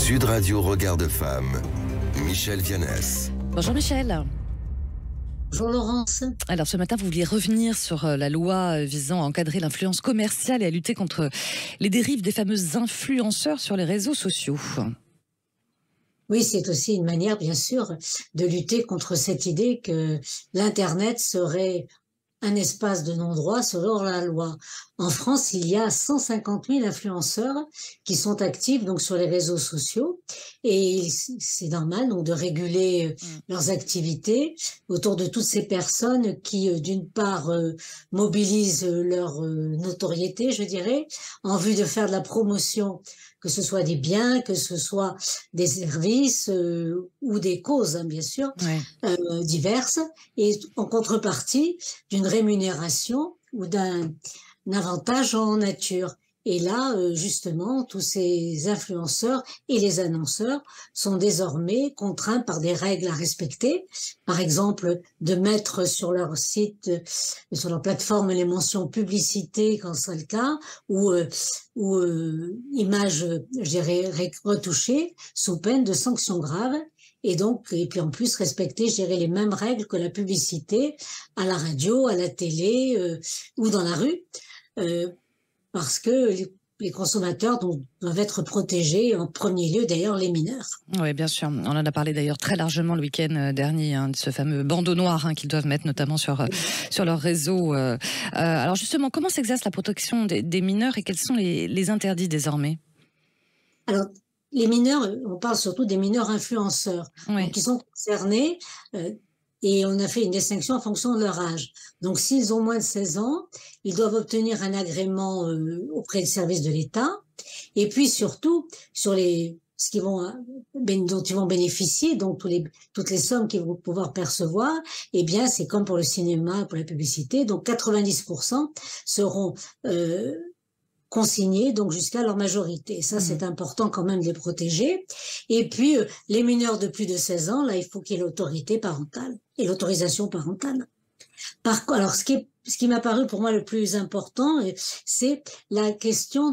Sud Radio Regard de Femme, Michel Vianès. Bonjour Michel. Bonjour Laurence. Alors ce matin, vous vouliez revenir sur la loi visant à encadrer l'influence commerciale et à lutter contre les dérives des fameux influenceurs sur les réseaux sociaux. Oui, c'est aussi une manière, bien sûr, de lutter contre cette idée que l'Internet serait un espace de non-droit selon la loi. En France, il y a 150 000 influenceurs qui sont actifs donc sur les réseaux sociaux et c'est normal donc de réguler leurs activités autour de toutes ces personnes qui, d'une part, mobilisent leur notoriété, je dirais, en vue de faire de la promotion, que ce soit des biens, que ce soit des services ou des causes, hein, bien sûr, diverses, et en contrepartie d'une rémunération ou d'un avantage en nature. Et là, justement, tous ces influenceurs et les annonceurs sont désormais contraints par des règles à respecter. Par exemple, de mettre sur leur site, sur leur plateforme, les mentions publicité quand c'est le cas, ou images, je dirais, retouchées, sous peine de sanctions graves. Et donc, et puis en plus respecter, je dirais, les mêmes règles que la publicité à la radio, à la télé ou dans la rue. Parce que les consommateurs doivent être protégés, en premier lieu d'ailleurs les mineurs. Oui, bien sûr. On en a parlé d'ailleurs très largement le week-end dernier, de ce fameux bandeau noir qu'ils doivent mettre notamment sur leur réseau. Alors justement, comment s'exerce la protection des mineurs et quels sont les interdits désormais? Alors, les mineurs, on parle surtout des mineurs influenceurs, donc qui sont concernés. Et on a fait une distinction en fonction de leur âge. Donc, s'ils ont moins de 16 ans, ils doivent obtenir un agrément auprès des services de l'État. Et puis, surtout, sur dont ils vont bénéficier, donc toutes les sommes qu'ils vont pouvoir percevoir, eh bien, c'est comme pour le cinéma, pour la publicité. Donc, 90% seront consignés donc jusqu'à leur majorité. Ça, c'est important quand même de les protéger. Et puis, les mineurs de plus de 16 ans, là, il faut qu'il y ait l'autorité parentale et l'autorisation parentale. Alors, ce qui m'a paru pour moi le plus important, c'est la question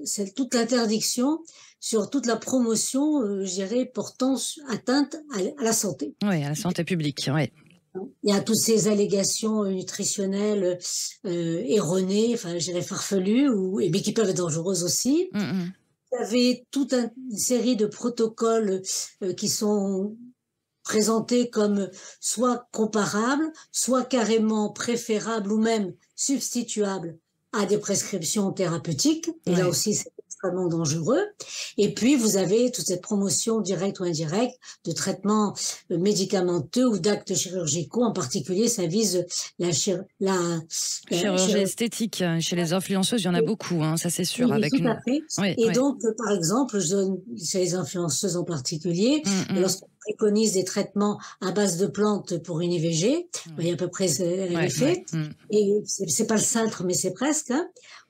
c'est toute l'interdiction sur toute la promotion, je dirais, portant atteinte à la santé. Oui, à la santé publique, oui. Il y a toutes ces allégations nutritionnelles erronées, enfin, je dirais farfelues, mais qui peuvent être dangereuses aussi. Vous avez toute une série de protocoles qui sont présentés comme soit comparables, soit carrément préférables ou même substituables à des prescriptions thérapeutiques. Et là aussi, c'est extrêmement dangereux. Et puis, vous avez toute cette promotion directe ou indirecte de traitements médicamenteux ou d'actes chirurgicaux. En particulier, ça vise la chirurgie esthétique. Chez les influenceuses, il y en a beaucoup, ça c'est sûr. Oui, tout à fait. Donc, par exemple, je donne chez les influenceuses en particulier, lorsqu'on préconise des traitements à base de plantes pour une IVG, il y a à peu près l'effet, et c'est pas le cintre, mais c'est presque,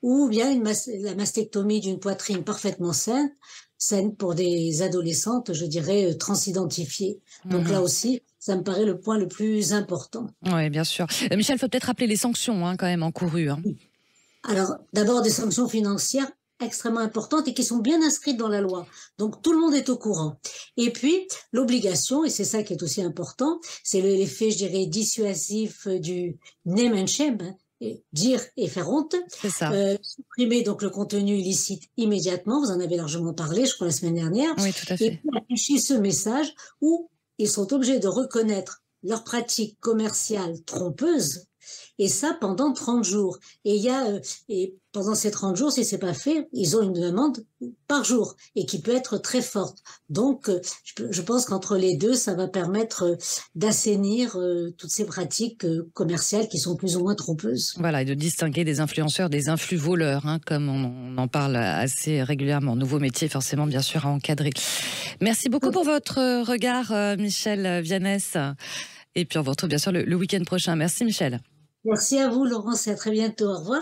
ou bien la mastectomie d'une poitrine parfaitement saine pour des adolescentes, je dirais, transidentifiées. Donc là aussi, ça me paraît le point le plus important. Oui, bien sûr. Michel, il faut peut-être rappeler les sanctions quand même encourues. Alors, d'abord des sanctions financières extrêmement importantes et qui sont bien inscrites dans la loi. Donc, tout le monde est au courant. Et puis, l'obligation, et c'est ça qui est aussi important, c'est l'effet, je dirais, dissuasif du name and shame, dire et faire honte. C'est ça. Supprimer donc le contenu illicite immédiatement, vous en avez largement parlé, je crois, la semaine dernière. Oui, tout à fait. Et puis, afficher ce message où ils sont obligés de reconnaître leurs pratiques commerciales trompeuses, et ça pendant 30 jours. Et pendant ces 30 jours, si c'est pas fait, ils ont une demande par jour et qui peut être très forte. Donc, je pense qu'entre les deux, ça va permettre d'assainir toutes ces pratiques commerciales qui sont plus ou moins trompeuses. Voilà, et de distinguer des influenceurs des influx voleurs, comme on en parle assez régulièrement. Nouveau métier, forcément, bien sûr, à encadrer. Merci beaucoup pour votre regard, Michel Vianès. Et puis on vous retrouve bien sûr le week-end prochain. Merci Michel. Merci à vous Laurence et à très bientôt. Au revoir.